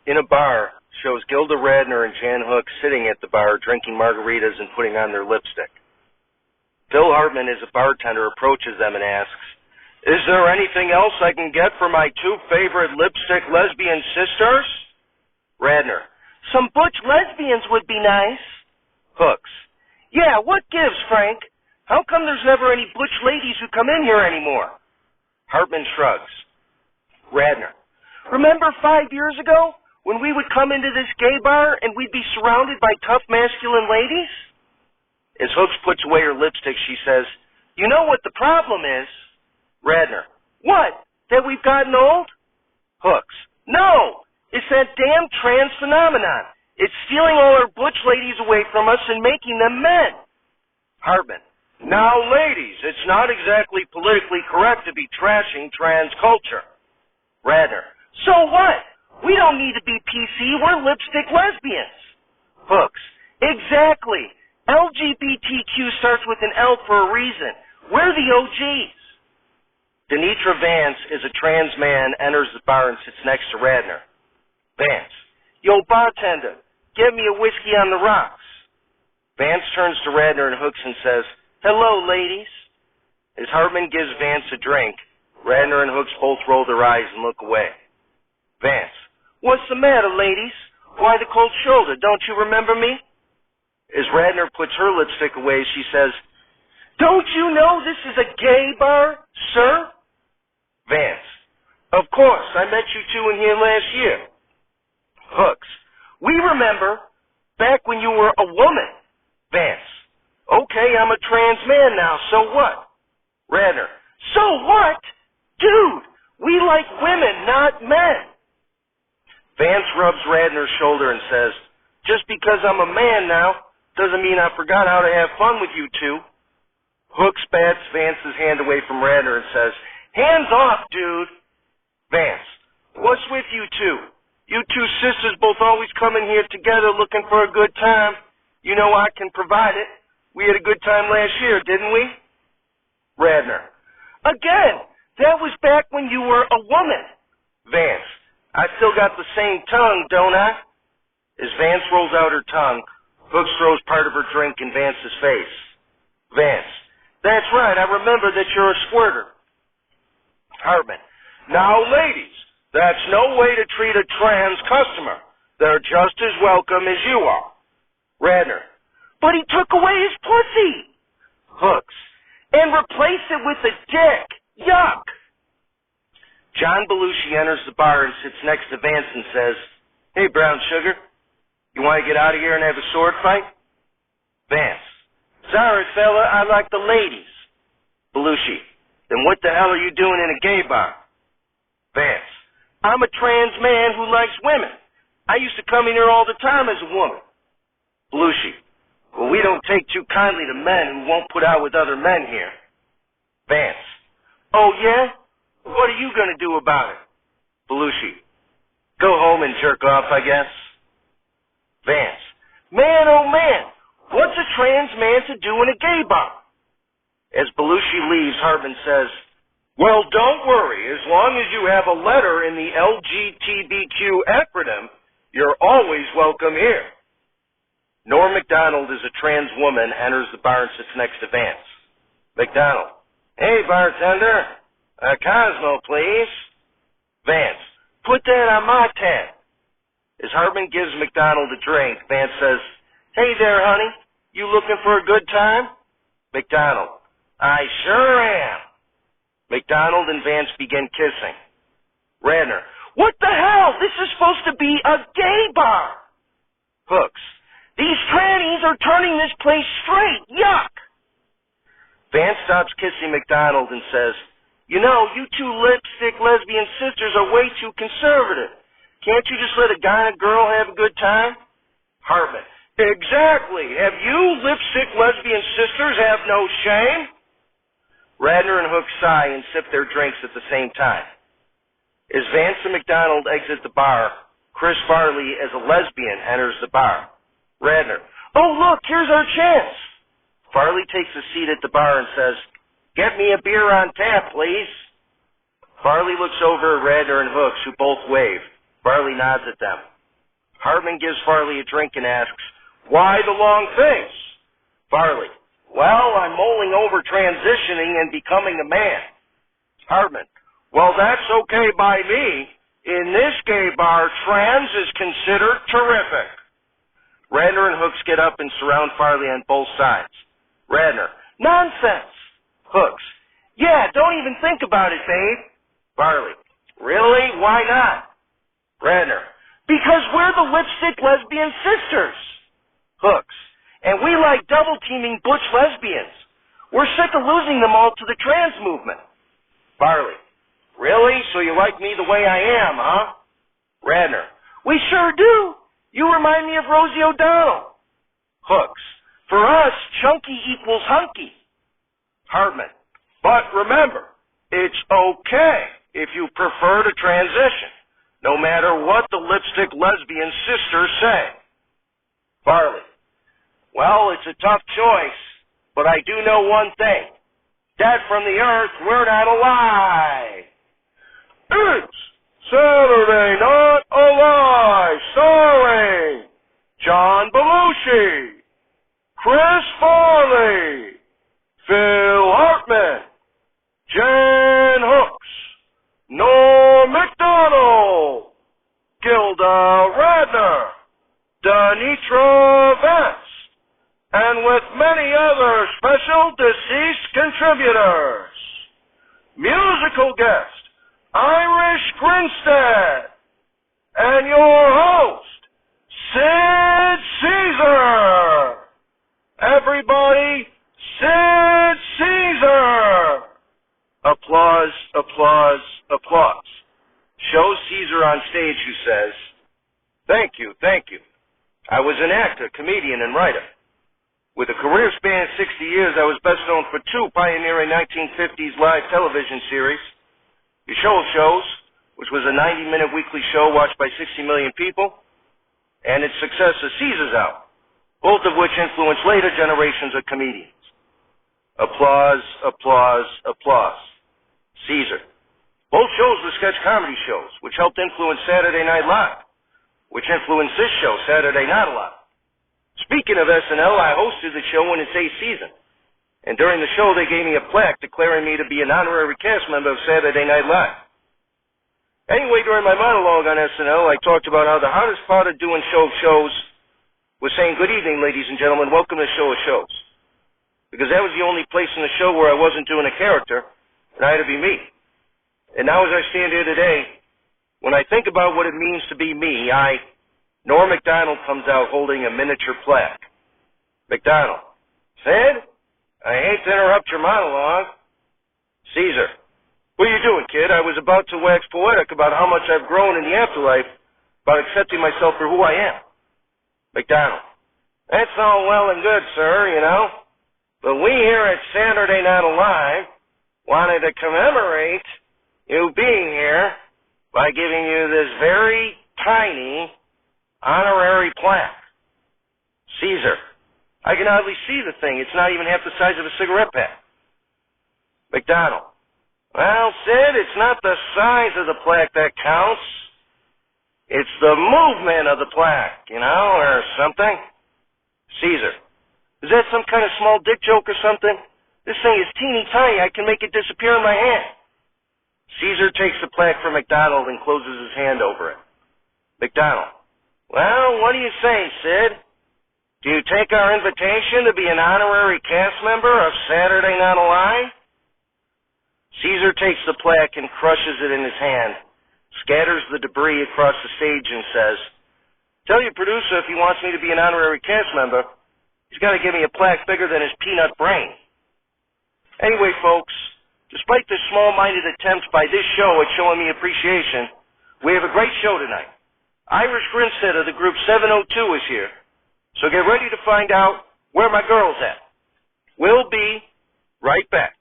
In a bar, shows Gilda Radner and Jan Hook sitting at the bar drinking margaritas and putting on their lipstick. Phil Hartman, as a bartender, approaches them and asks, "Is there anything else I can get for my two favorite lipstick lesbian sisters?" Radner, "Some butch lesbians would be nice." Hooks, "Yeah, what gives, Frank? How come there's never any butch ladies who come in here anymore?" Hartman shrugs. Radner, "Remember 5 years ago when we would come into this gay bar and we'd be surrounded by tough masculine ladies?" As Hooks puts away her lipstick, she says, "You know what the problem is?" Radner, "What? That we've gotten old?" Hooks, "No! It's that damn trans phenomenon. It's stealing all our butch ladies away from us and making them men." Hartman, "Now, ladies, it's not exactly politically correct to be trashing trans culture." Radner, "So what? We don't need to be PC. We're lipstick lesbians." Hooks, "Exactly. LGBTQ starts with an L for a reason. We're the OGs." Denitra Vance, as a trans man, enters the bar and sits next to Radner. Vance, "Yo, bartender, get me a whiskey on the rocks." Vance turns to Radner and Hooks and says, "Hello, ladies." As Hartman gives Vance a drink, Radner and Hooks both roll their eyes and look away. Vance, "What's the matter, ladies? Why the cold shoulder? Don't you remember me?" As Radner puts her lipstick away, she says, "Don't you know this is a gay bar, sir?" Vance, "Of course, I met you two in here last year." Hooks, "We remember, back when you were a woman." Vance, "Okay, I'm a trans man now, so what?" Radner, "So what? Dude, we like women, not men." Vance rubs Radner's shoulder and says, "Just because I'm a man now, doesn't mean I forgot how to have fun with you two." Hooks bats Vance's hand away from Radner and says, "Hands off, dude." Vance, "What's with you two? You two sisters both always come in here together looking for a good time. You know I can provide it. We had a good time last year, didn't we?" Radner, "Again, that was back when you were a woman." Vance, "I still got the same tongue, don't I?" As Vance rolls out her tongue, Hooks throws part of her drink in Vance's face. Vance, "That's right, I remember that you're a squirter." Hartman, "Now, ladies, that's no way to treat a trans customer. They're just as welcome as you are." Radner, "But he took away his pussy." Hooks, "And replaced it with a dick. Yuck." John Belushi enters the bar and sits next to Vance and says, "Hey, brown sugar, you want to get out of here and have a sword fight?" Vance, "Sorry, fella, I like the ladies." Belushi, "Then what the hell are you doing in a gay bar?" Vance, "I'm a trans man who likes women. I used to come in here all the time as a woman." Belushi, "Well, we don't take too kindly to men who won't put out with other men here." Vance, "Oh, yeah? What are you going to do about it?" Belushi, "Go home and jerk off, I guess." Vance, "Man, oh man, what's a trans man to do in a gay bar?" As Belushi leaves, Hartman says, "Well, don't worry. As long as you have a letter in the LGBTQ acronym, you're always welcome here." Norm MacDonald, is a trans woman, enters the bar and sits next to Vance. MacDonald, "Hey, bartender, a Cosmo, please." Vance, "Put that on my tab." As Hartman gives MacDonald a drink, Vance says, "Hey there, honey, you looking for a good time?" MacDonald, "I sure am." MacDonald and Vance begin kissing. Radner, "What the hell? This is supposed to be a gay bar." Hooks, "These trannies are turning this place straight. Yuck." Vance stops kissing MacDonald and says, "You know, you two lipstick lesbian sisters are way too conservative. Can't you just let a guy and a girl have a good time?" Hartman, "Exactly. Have you lipstick lesbian sisters have no shame?" Radner and Hook sigh and sip their drinks at the same time. As Vance and MacDonald exit the bar, Chris Farley, as a lesbian, enters the bar. Radner, "Oh, look, here's our chance." Farley takes a seat at the bar and says, "Get me a beer on tap, please." Farley looks over at Radner and Hooks, who both wave. Farley nods at them. Hartman gives Farley a drink and asks, "Why the long face?" Farley, "Well, I'm mulling over transitioning and becoming a man." Hartman, "Well, that's okay by me. In this gay bar, trans is considered terrific." Radnor and Hooks get up and surround Farley on both sides. Radnor, "Nonsense." Hooks, "Yeah, don't even think about it, babe." Farley, "Really? Why not?" Radnor, "Because we're the lipstick lesbian sisters." Hooks, "And we like double-teaming butch lesbians. We're sick of losing them all to the trans movement." Farley, "Really? So you like me the way I am, huh?" Radnor, "We sure do. You remind me of Rosie O'Donnell." Hooks, "For us, chunky equals hunky." Hartman, "But remember, it's okay if you prefer to transition, no matter what the lipstick lesbian sisters say." Farley, "Well, it's a tough choice, but I do know one thing. Dead from the earth, we're not alive. It's Saturday Night Alive, starring John Belushi, Chris Farley, Phil Hartman, Jan Hooks, Norm MacDonald, Gilda Radner, Denitra Vance, and with many other special deceased contributors. Musical guest, Irish Grinstead, and your host, Sid Caesar. Everybody, Sid Caesar. Applause, applause, applause. Shows Caesar on stage who says, "Thank you, thank you. I was an actor, comedian, and writer. With a career span of 60 years, I was best known for two pioneering 1950s live television series, Your Show of Shows, which was a 90-minute weekly show watched by 60 million people, and its successor, Caesar's Hour, both of which influenced later generations of comedians." Applause, applause, applause. Caesar. Both shows were sketch comedy shows, which helped influence Saturday Night Live, which influenced this show, Saturday Night Alive. Speaking of SNL, I hosted the show in its 8th season, and during the show they gave me a plaque declaring me to be an honorary cast member of Saturday Night Live. Anyway, during my monologue on SNL, I talked about how the hardest part of doing show of shows was saying, "Good evening, ladies and gentlemen, welcome to Show of Shows." Because that was the only place in the show where I wasn't doing a character, and I had to be me. And now as I stand here today, when I think about what it means to be me, Norm MacDonald comes out holding a miniature plaque. MacDonald, "Sid, I hate to interrupt your monologue." Caesar, "What are you doing, kid? I was about to wax poetic about how much I've grown in the afterlife, about accepting myself for who I am." MacDonald, "That's all well and good, sir, you know. But we here at Saturday Night Alive wanted to commemorate you being here by giving you this very tiny honorary plaque." Caesar, "I can hardly see the thing. It's not even half the size of a cigarette pack." MacDonald, "Well, Sid, it's not the size of the plaque that counts. It's the movement of the plaque, or something." Caesar, "Is that some kind of small dick joke or something? This thing is teeny tiny. I can make it disappear in my hand." Caesar takes the plaque from MacDonald and closes his hand over it. MacDonald, "Well, what do you say, Sid? Do you take our invitation to be an honorary cast member of Saturday Night Alive?" Caesar takes the plaque and crushes it in his hand, scatters the debris across the stage and says, "Tell your producer if he wants me to be an honorary cast member, he's got to give me a plaque bigger than his peanut brain." Anyway, folks, despite the small-minded attempt by this show at showing me appreciation, we have a great show tonight. Irish Grinstead of the group 702 is here, so get ready to find out where my girl's at. We'll be right back.